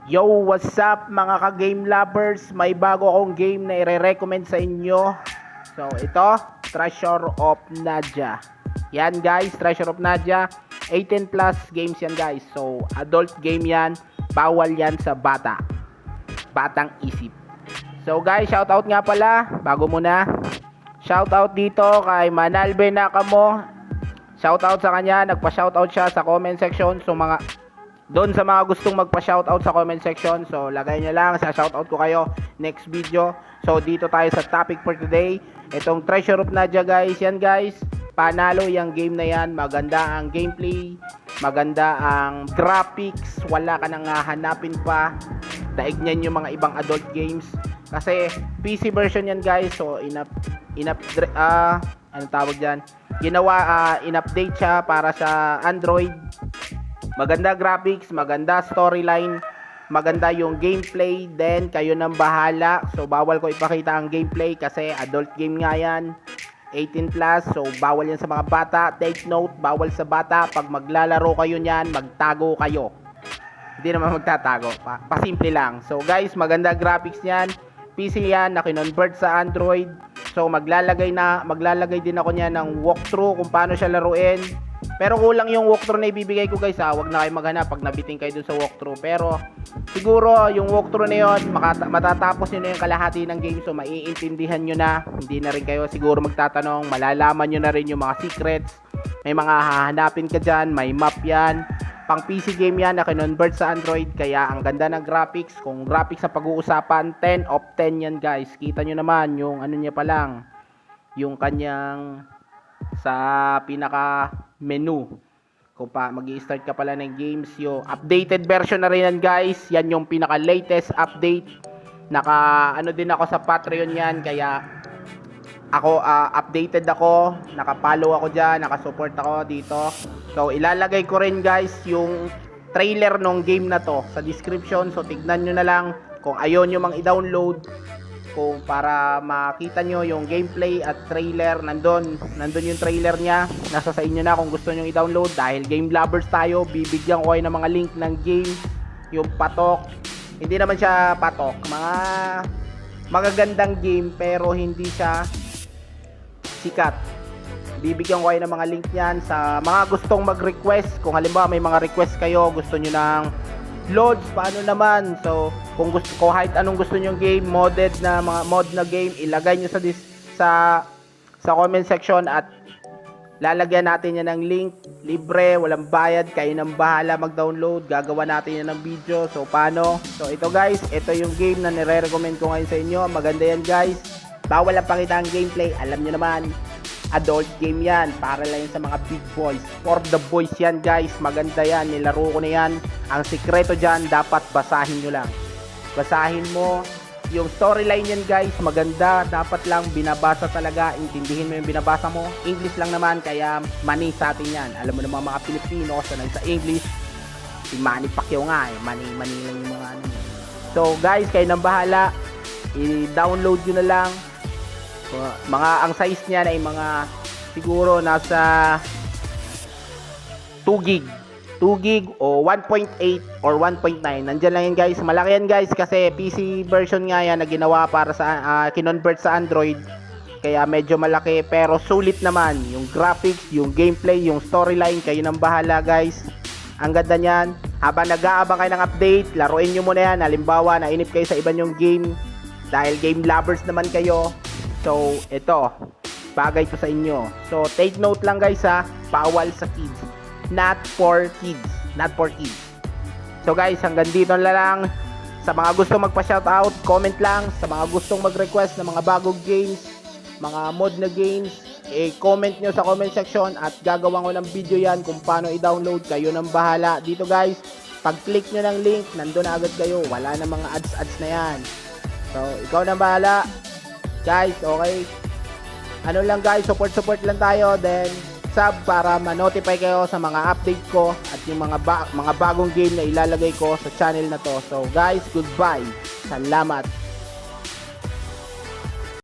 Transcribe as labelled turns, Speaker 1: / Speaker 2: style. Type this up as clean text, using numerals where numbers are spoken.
Speaker 1: Yo, what's up mga ka-game lovers? May bago akong game na i-recommend sa inyo. So, ito, Treasure of Nadia. Yan guys, Treasure of Nadia. 18 plus games yan guys. So, adult game yan. Bawal yan sa bata. Batang isip. So guys, shoutout nga pala. Bago muna. Shoutout dito kay Manalbe Nakamo. Shoutout sa kanya. Nagpa-shoutout siya sa comment section. So, doon sa mga gustong magpa-shoutout sa comment section, so lagay nyo lang, sa shoutout ko kayo next video. So dito tayo sa topic for today. Itong Treasure of Nadia guys, yan guys, panalo yung game na yan. Maganda ang gameplay, maganda ang graphics, wala ka nang hahanapin pa. Daig niyan yung mga ibang adult games. Kasi PC version yan guys, so anong tawag dyan? In-update siya para sa Android. Maganda graphics, maganda storyline, maganda yung gameplay, then kayo nang bahala. So bawal ko ipakita ang gameplay kasi adult game nga yan, 18 plus, so bawal yan sa mga bata. Take note, bawal sa bata. Pag maglalaro kayo niyan, magtago kayo. Hindi naman magtatago, pasimple lang. So guys, maganda graphics niyan, PC yan, na-convert sa Android. So maglalagay din ako niyan ng walkthrough kung paano siya laruin. Pero kulang yung walkthrough na ibibigay ko guys ha. Huwag na kayo maghanap pag nabiting kayo dun sa walkthrough. Pero siguro yung walkthrough na yun, matatapos nyo na yung kalahati ng game. So maiintindihan nyo na. Hindi na rin kayo siguro magtatanong. Malalaman nyo na rin yung mga secrets. May mga hahanapin ka dyan. May map yan. Pang PC game yan na kinonvert sa Android. Kaya ang ganda ng graphics. Kung graphics sa pag-uusapan, 10 of 10 yan guys. Kita nyo naman yung ano niya pa lang. Yung kanyang sa pinaka menu. Kung mag-i-start ka pala ng games, yung updated version na rin yan guys. Yan yung pinaka latest update. Ano din ako sa Patreon yan, kaya ako updated ako, naka-follow ako diyan, naka-support ako dito. So ilalagay ko rin guys yung trailer ng game na to sa description. So tignan nyo na lang kung ayaw nyo mang i-download, kung para makita nyo yung gameplay at trailer, nandun yung trailer nya, nasa sa inyo na kung gusto nyo i-download. Dahil game lovers tayo, bibigyan ko kayo ng mga link ng game. Yung patok, hindi naman siya patok, mga magagandang game pero hindi siya sikat. Bibigyan ko kayo ng mga link nyan sa mga gustong mag-request. Kung halimbawa may mga request kayo, gusto nyo ng loads, paano naman? So kung kahit anong gusto niyo game, modded na mga mod na game, ilagay niyo sa comment section at lalagyan natin yan ng link. Libre, walang bayad, kayo nang bahala mag-download. Gagawa natin yan ng video. So paano? So ito guys, ito yung game na nire-recommend ko ngayon sa inyo. Maganda yan guys. Bawal lang pakita ang gameplay, alam niyo naman. Adult game yan, para lang yan sa mga big boys. For the boys yan guys, maganda yan, nilaro ko na yan. Ang sikreto dyan, dapat basahin nyo lang. Basahin mo yung storyline yan guys, maganda. Dapat lang binabasa talaga, intindihin mo yung binabasa mo. English lang naman, kaya mani sa atin yan. Alam mo naman mga Pilipino, sanay sa English. Si Manny Pacquiao nga mani lang yung mga ano. So guys, kayo nang bahala, i-download nyo na lang. Ang size niya ay mga siguro nasa 2 gig o 1.8 or 1.9. Nandiyan lang yan guys. Malaki yan guys kasi PC version nga yan na ginawa para sa kinonvert sa Android. Kaya medyo malaki pero sulit naman. Yung graphics, yung gameplay, yung storyline, kayo nang bahala guys. Ang ganda niyan. Habang nag-aabang kayo ng update, laruin nyo muna yan. Halimbawa, nainip kayo sa iba nyong game dahil game lovers naman kayo. So, ito, bagay to sa inyo. So, take note lang guys ha, bawal sa kids. Not for kids. Not for kids. So guys, hanggang dito na lang. Sa mga gustong magpa-shoutout, comment lang. Sa mga gustong mag-request ng mga bagong games, mga mod na games, comment nyo sa comment section at gagawan ko ng video yan kung paano i-download. Kayo nang bahala. Dito guys, pag-click nyo ng link, nandun na agad kayo. Wala na mga ads na yan. So, ikaw nang bahala. Guys, okay. Ano lang guys, support lang tayo, then sub para ma-notify kayo sa mga update ko at yung mga bagong game na ilalagay ko sa channel na to. So guys, goodbye. Salamat.